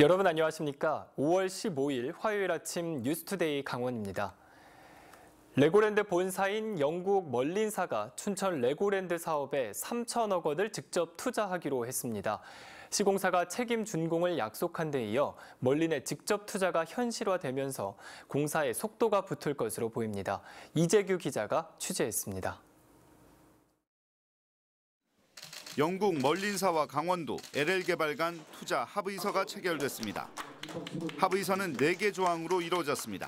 여러분 안녕하십니까? 5월 15일 화요일 아침 뉴스투데이 강원입니다. 레고랜드 본사인 영국 멀린사가 춘천 레고랜드 사업에 3천억 원을 직접 투자하기로 했습니다. 시공사가 책임 준공을 약속한 데 이어 멀린의 직접 투자가 현실화되면서 공사에 속도가 붙을 것으로 보입니다. 이재규 기자가 취재했습니다. 영국 멀린사와 강원도 LL개발 간 투자 합의서가 체결됐습니다. 합의서는 4개 조항으로 이루어졌습니다.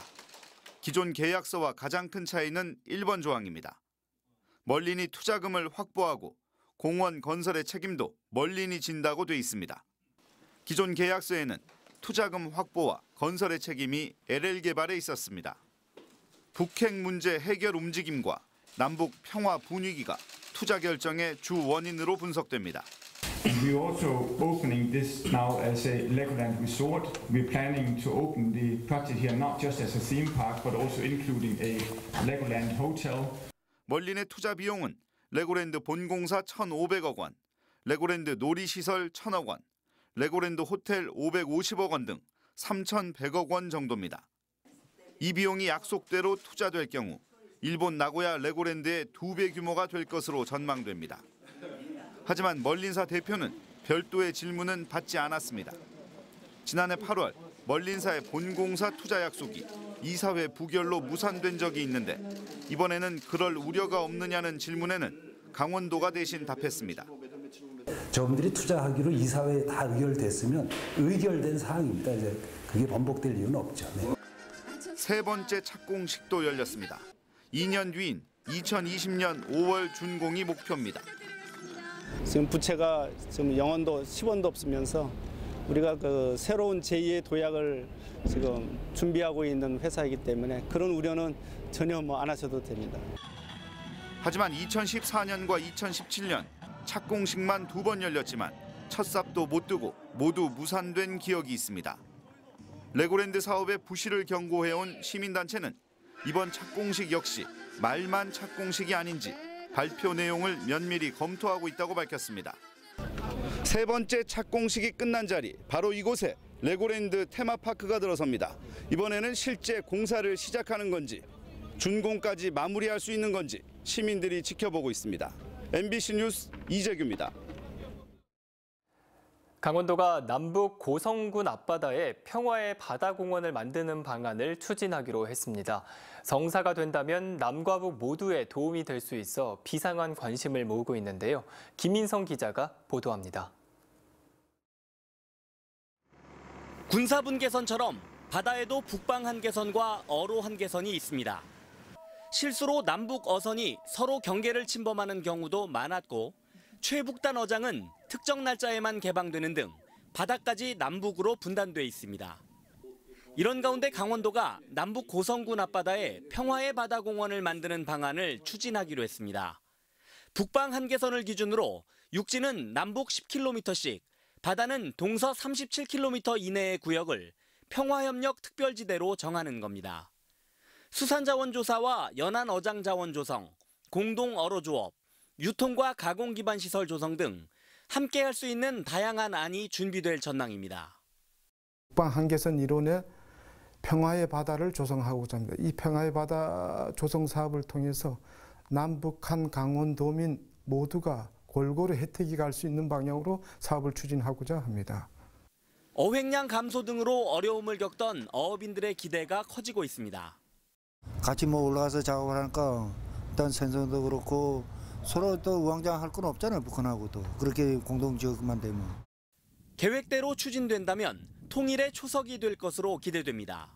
기존 계약서와 가장 큰 차이는 1번 조항입니다. 멀린이 투자금을 확보하고 공원 건설의 책임도 멀린이 진다고 돼 있습니다. 기존 계약서에는 투자금 확보와 건설의 책임이 LL개발에 있었습니다. 북핵 문제 해결 움직임과 남북 평화 분위기가 투자 결정의 주 원인으로 분석됩니다. We're also opening this now as a Legoland resort. We're planning to open the project here not just as a theme park, but also including a Legoland hotel. 멀린의 투자 비용은 레고랜드 본공사 1,500억 원, 레고랜드 놀이시설 1,000억 원, 레고랜드 호텔 550억 원 등 3,100억 원 정도입니다. 이 비용이 약속대로 투자될 경우 일본 나고야 레고랜드의 2배 규모가 될 것으로 전망됩니다. 하지만 멀린사 대표는 별도의 질문은 받지 않았습니다. 지난해 8월 멀린사의 본공사 투자 약속이 이사회 부결로 무산된 적이 있는데 이번에는 그럴 우려가 없느냐는 질문에는 강원도가 대신 답했습니다. 저분들이 투자하기로 이사회에 다 의결됐으면 의결된 사항입니다. 이제 그게 번복될 이유는 없죠. 네. 세 번째 착공식도 열렸습니다. 2년 뒤인 2020년 5월 준공이 목표입니다. 지금 부채가 지금 0원도 10원도 없으면서 우리가 그 새로운 제2의 도약을 지금 준비하고 있는 회사이기 때문에 그런 우려는 전혀 안 하셔도 됩니다. 하지만 2014년과 2017년 착공식만 2번 열렸지만 첫 삽도 못 뜨고 모두 무산된 기억이 있습니다. 레고랜드 사업의 부실을 경고해온 시민단체는 이번 착공식 역시 말만 착공식이 아닌지 발표 내용을 면밀히 검토하고 있다고 밝혔습니다. 세 번째 착공식이 끝난 자리, 바로 이곳에 레고랜드 테마파크가 들어섭니다. 이번에는 실제 공사를 시작하는 건지 준공까지 마무리할 수 있는 건지 시민들이 지켜보고 있습니다. MBC 뉴스 이재규입니다. 강원도가 남북 고성군 앞바다에 평화의 바다공원을 만드는 방안을 추진하기로 했습니다. 성사가 된다면 남과 북 모두에 도움이 될 수 있어 비상한 관심을 모으고 있는데요. 김인성 기자가 보도합니다. 군사분계선처럼 바다에도 북방 한계선과 어로 한계선이 있습니다. 실수로 남북 어선이 서로 경계를 침범하는 경우도 많았고 최북단 어장은 특정 날짜에만 개방되는 등 바다까지 남북으로 분단돼 있습니다. 이런 가운데 강원도가 남북 고성군 앞바다에 평화의 바다공원을 만드는 방안을 추진하기로 했습니다. 북방 한계선을 기준으로 육지는 남북 10km씩, 바다는 동서 37km 이내의 구역을 평화협력 특별지대로 정하는 겁니다. 수산자원조사와 연안어장자원 조성, 공동어로조업, 유통과 가공 기반 시설 조성 등 함께 할 수 있는 다양한 안이 준비될 전망입니다. 북방 한계선 이론에 평화의 바다를 조성하고자 합니다. 이 평화의 바다 조성 사업을 통해서 남북한 강원도민 모두가 골고루 혜택이 갈 수 있는 방향으로 사업을 추진하고자 합니다. 어획량 감소 등으로 어려움을 겪던 어업인들의 기대가 커지고 있습니다. 같이 올라가서 작업을 하니까 일단 생선도 그렇고 서로 또 우왕좌왕할 건 없잖아요. 북한하고도. 그렇게 공동지역만 되면. 계획대로 추진된다면 통일의 초석이 될 것으로 기대됩니다.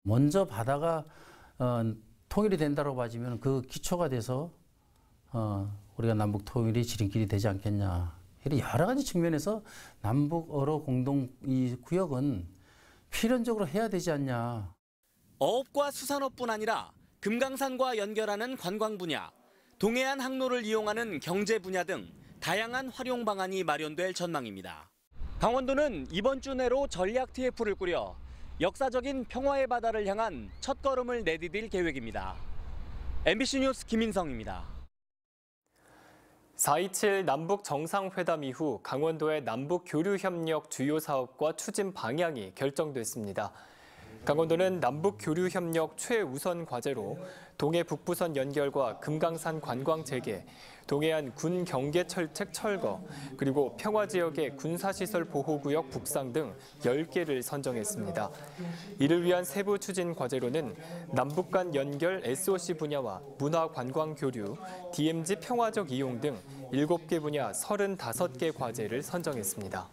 먼저 바다가 통일이 된다고 봐지면 그 기초가 돼서 우리가 남북 통일이 지름길이 되지 않겠냐. 여러 가지 측면에서 남북 어로 공동 이 구역은 필연적으로 해야 되지 않냐. 어업과 수산업뿐 아니라 금강산과 연결하는 관광 분야, 동해안 항로를 이용하는 경제 분야 등 다양한 활용 방안이 마련될 전망입니다. 강원도는 이번 주 내로 전략 TF를 꾸려 역사적인 평화의 바다를 향한 첫걸음을 내디딜 계획입니다. MBC 뉴스 김인성입니다. 4.27 남북 정상회담 이후 강원도의 남북 교류 협력 주요 사업과 추진 방향이 결정됐습니다. 강원도는 남북 교류 협력 최우선 과제로 동해 북부선 연결과 금강산 관광 재개, 동해안 군 경계 철책 철거, 그리고 평화 지역의 군사시설 보호구역 북상 등 10개를 선정했습니다. 이를 위한 세부 추진 과제로는 남북 간 연결 SOC 분야와 문화 관광 교류, DMZ 평화적 이용 등 7개 분야 35개 과제를 선정했습니다.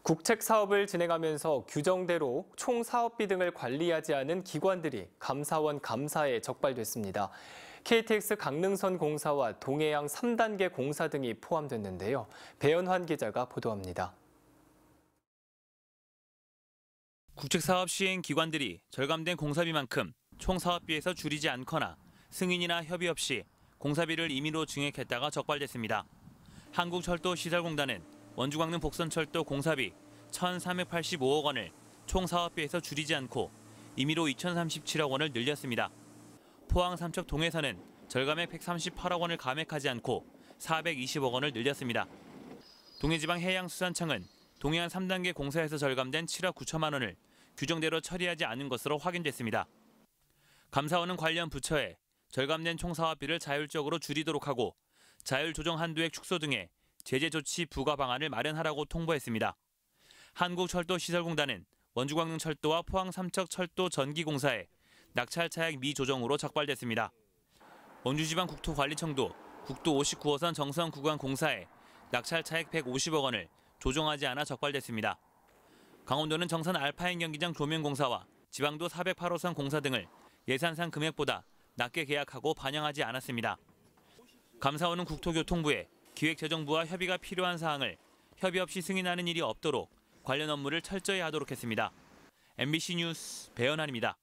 국책 사업을 진행하면서 규정대로 총 사업비 등을 관리하지 않은 기관들이 감사원 감사에 적발됐습니다. KTX 강릉선 공사와 동해안 3단계 공사 등이 포함됐는데요. 배연환 기자가 보도합니다. 국책사업 시행 기관들이 절감된 공사비만큼 총 사업비에서 줄이지 않거나 승인이나 협의 없이 공사비를 임의로 증액했다가 적발됐습니다. 한국철도시설공단은 원주광릉 복선철도 공사비 1,385억 원을 총 사업비에서 줄이지 않고 임의로 2,037억 원을 늘렸습니다. 포항 삼척 동해선은 절감액 138억 원을 감액하지 않고 420억 원을 늘렸습니다. 동해지방해양수산청은 동해안 3단계 공사에서 절감된 7억 9천만 원을 규정대로 처리하지 않은 것으로 확인됐습니다. 감사원은 관련 부처에 절감된 총 사업비를 자율적으로 줄이도록 하고 자율 조정 한도액 축소 등의 제재 조치 부과 방안을 마련하라고 통보했습니다. 한국철도시설공단은 원주광릉철도와 포항 삼척철도 전기공사에 낙찰 차액 미조정으로 적발됐습니다. 원주지방국토관리청도 국도 59호선 정선 구간 공사에 낙찰 차액 150억 원을 조정하지 않아 적발됐습니다. 강원도는 정선 알파인 경기장 조명 공사와 지방도 408호선 공사 등을 예산상 금액보다 낮게 계약하고 반영하지 않았습니다. 감사원은 국토교통부에 기획재정부와 협의가 필요한 사항을 협의 없이 승인하는 일이 없도록 관련 업무를 철저히 하도록 했습니다. MBC 뉴스 배연환입니다.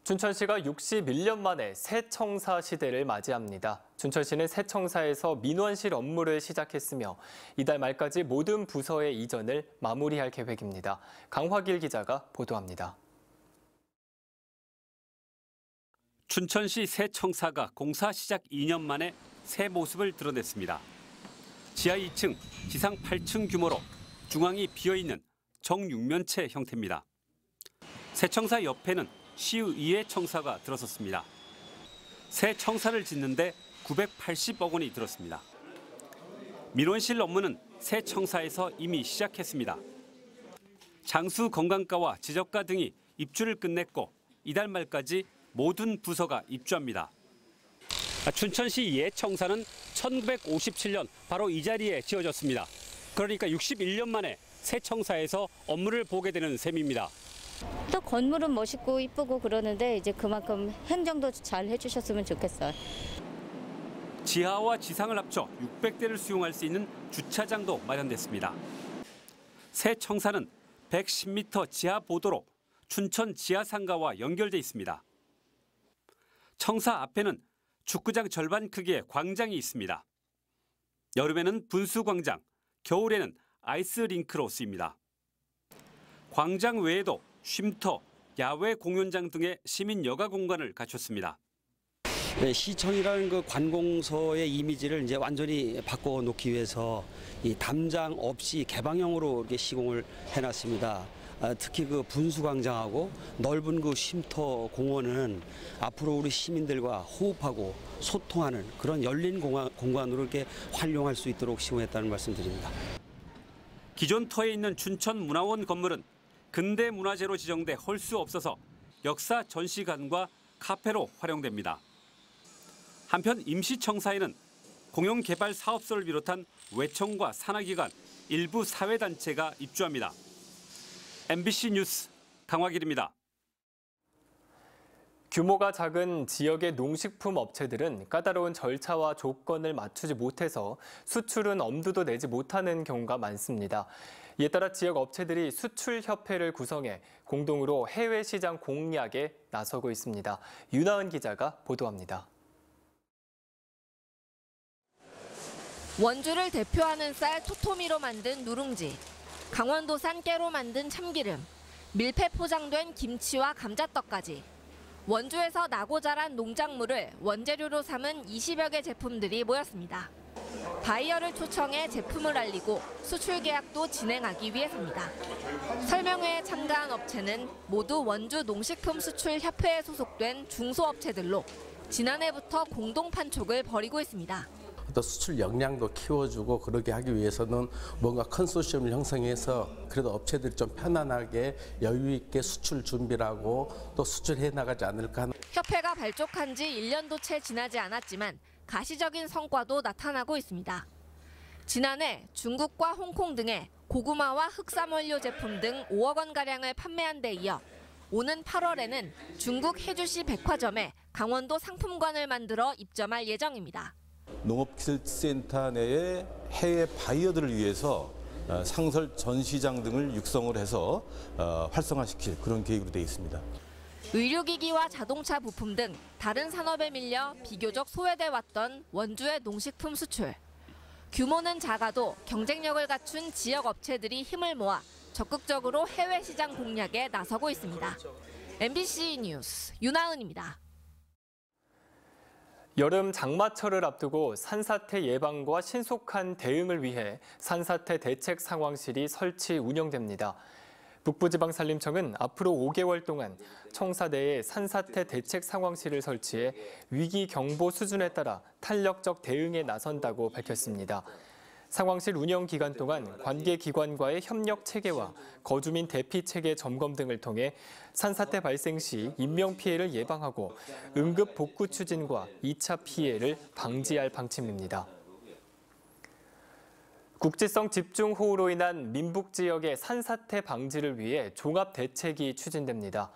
춘천시가 61년 만에 새청사 시대를 맞이합니다. 춘천시는 새청사에서 민원실 업무를 시작했으며 이달 말까지 모든 부서의 이전을 마무리할 계획입니다. 강화길 기자가 보도합니다. 춘천시 새청사가 공사 시작 2년 만에 새 모습을 드러냈습니다. 지하 2층, 지상 8층 규모로 중앙이 비어있는 정육면체 형태입니다. 새청사 옆에는 시의회 청사가 들어섰습니다. 새 청사를 짓는데 980억 원이 들었습니다. 민원실 업무는 새 청사에서 이미 시작했습니다. 장수 건강과와 지적과 등이 입주를 끝냈고 이달 말까지 모든 부서가 입주합니다. 춘천시 예청사는 1957년 바로 이 자리에 지어졌습니다. 그러니까 61년 만에 새 청사에서 업무를 보게 되는 셈입니다. 또 건물은 멋있고 이쁘고 그러는데 이제 그만큼 행정도 잘 해주셨으면 좋겠어요. 지하와 지상을 합쳐 600대를 수용할 수 있는 주차장도 마련됐습니다. 새 청사는 110m 지하 보도로 춘천 지하상가와 연결돼 있습니다. 청사 앞에는 축구장 절반 크기의 광장이 있습니다. 여름에는 분수광장, 겨울에는 아이스링크로 쓰입니다. 광장 외에도 쉼터, 야외 공연장 등의 시민 여가 공간을 갖췄습니다. 네, 시청이라는 그 관공서의 이미지를 이제 완전히 바꿔놓기 위해서 이 담장 없이 개방형으로 이렇게 시공을 해놨습니다. 특히 그 분수광장하고 넓은 그 쉼터 공원은 앞으로 우리 시민들과 호흡하고 소통하는 그런 열린 공간으로 이렇게 활용할 수 있도록 시공했다는 말씀드립니다. 기존 터에 있는 춘천문화원 건물은 근대 문화재로 지정돼 헐 수 없어서 역사 전시관과 카페로 활용됩니다. 한편 임시청사에는 공용개발 사업소를 비롯한 외청과 산하기관, 일부 사회단체가 입주합니다. MBC 뉴스 강화길입니다. 규모가 작은 지역의 농식품 업체들은 까다로운 절차와 조건을 맞추지 못해서 수출은 엄두도 내지 못하는 경우가 많습니다. 이에 따라 지역 업체들이 수출협회를 구성해 공동으로 해외 시장 공략에 나서고 있습니다. 윤하은 기자가 보도합니다. 원주를 대표하는 쌀 토토미로 만든 누룽지, 강원도산 깨로 만든 참기름, 밀폐 포장된 김치와 감자떡까지 원주에서 나고 자란 농작물을 원재료로 삼은 20여 개 제품들이 모였습니다. 바이어를 초청해 제품을 알리고 수출 계약도 진행하기 위해서입니다. 설명회에 참가한 업체는 모두 원주 농식품 수출 협회에 소속된 중소업체들로 지난해부터 공동 판촉을 벌이고 있습니다. 또 수출 역량도 키워주고 그러게 하기 위해서는 뭔가 컨소시엄을 형성해서 그래도 업체들이 좀 편안하게 여유 있게 수출 준비를 하고 또 수출해 나가지 않을까 하는. 협회가 발족한 지 1년도 채 지나지 않았지만 가시적인 성과도 나타나고 있습니다. 지난해 중국과 홍콩 등에 고구마와 흑삼 원료 제품 등 5억 원가량을 판매한 데 이어 오는 8월에는 중국 해주시 백화점에 강원도 상품관을 만들어 입점할 예정입니다. 농업기술센터 내에 해외 바이어들을 위해서 상설 전시장 등을 육성을 해서 활성화시킬 그런 계획으로 되어 있습니다. 의료기기와 자동차 부품 등 다른 산업에 밀려 비교적 소외돼 왔던 원주의 농식품 수출. 규모는 작아도 경쟁력을 갖춘 지역 업체들이 힘을 모아 적극적으로 해외 시장 공략에 나서고 있습니다. MBC 뉴스 윤하은입니다. 여름 장마철을 앞두고 산사태 예방과 신속한 대응을 위해 산사태 대책 상황실이 설치 운영됩니다. 북부지방산림청은 앞으로 5개월 동안 청사 내에 산사태 대책 상황실을 설치해 위기 경보 수준에 따라 탄력적 대응에 나선다고 밝혔습니다. 상황실 운영 기간 동안 관계 기관과의 협력 체계와 거주민 대피 체계 점검 등을 통해 산사태 발생 시 인명 피해를 예방하고 응급 복구 추진과 2차 피해를 방지할 방침입니다. 국지성 집중호우로 인한 민북 지역의 산사태 방지를 위해 종합 대책이 추진됩니다.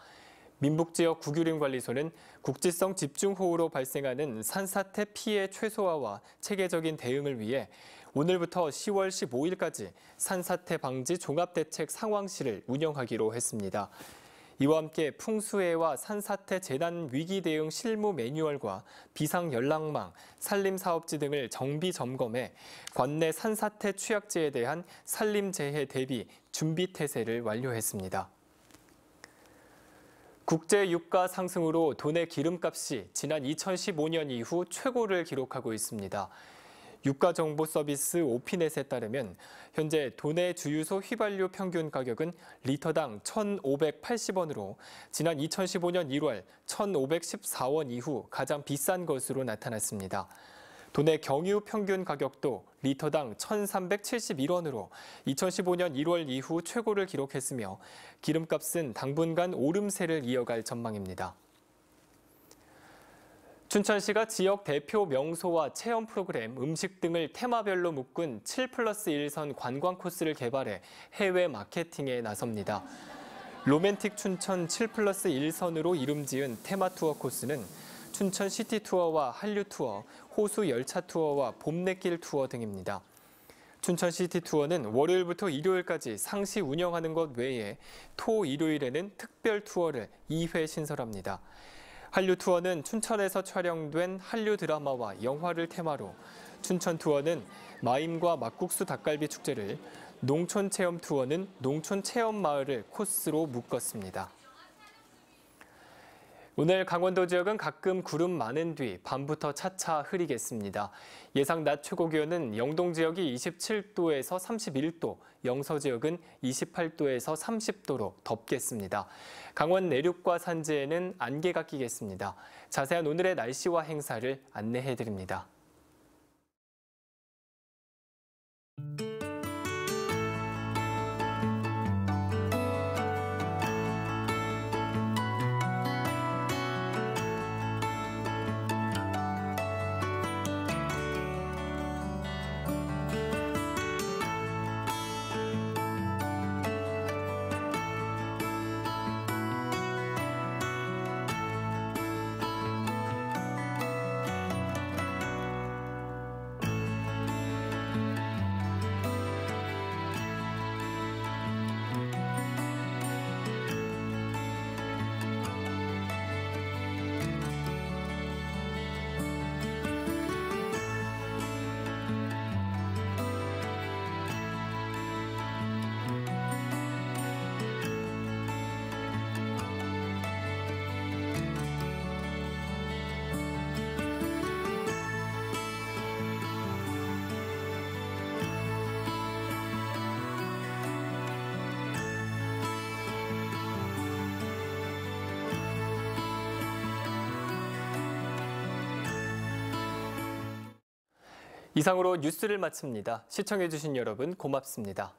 민북지역 국유림관리소는 국지성 집중호우로 발생하는 산사태 피해 최소화와 체계적인 대응을 위해 오늘부터 10월 15일까지 산사태 방지 종합대책 상황실을 운영하기로 했습니다. 이와 함께 풍수해와 산사태 재난 위기 대응 실무 매뉴얼과 비상 연락망, 산림사업지 등을 정비 점검해 관내 산사태 취약지에 대한 산림재해 대비 준비 태세를 완료했습니다. 국제 유가 상승으로 도내 기름값이 지난 2015년 이후 최고를 기록하고 있습니다. 유가정보 서비스 오피넷에 따르면 현재 도내 주유소 휘발유 평균 가격은 리터당 1,580원으로 지난 2015년 1월 1,514원 이후 가장 비싼 것으로 나타났습니다. 도내 경유 평균 가격도 리터당 1,371원으로 2015년 1월 이후 최고를 기록했으며 기름값은 당분간 오름세를 이어갈 전망입니다. 춘천시가 지역 대표 명소와 체험 프로그램, 음식 등을 테마별로 묶은 7+1선 관광 코스를 개발해 해외 마케팅에 나섭니다. 로맨틱 춘천 7+1선으로 이름 지은 테마 투어 코스는 춘천 시티 투어와 한류 투어, 호수 열차 투어와 봄내길 투어 등입니다. 춘천 시티 투어는 월요일부터 일요일까지 상시 운영하는 것 외에 토, 일요일에는 특별 투어를 2회 신설합니다. 한류 투어는 춘천에서 촬영된 한류 드라마와 영화를 테마로, 춘천 투어는 마임과 막국수 닭갈비 축제를, 농촌 체험 투어는 농촌 체험 마을을 코스로 묶었습니다. 오늘 강원도 지역은 가끔 구름 많은 뒤 밤부터 차차 흐리겠습니다. 예상 낮 최고 기온은 영동 지역이 27도에서 31도, 영서 지역은 28도에서 30도로 덥겠습니다. 강원 내륙과 산지에는 안개가 끼겠습니다. 자세한 오늘의 날씨와 행사를 안내해드립니다. 이상으로 뉴스를 마칩니다. 시청해주신 여러분 고맙습니다.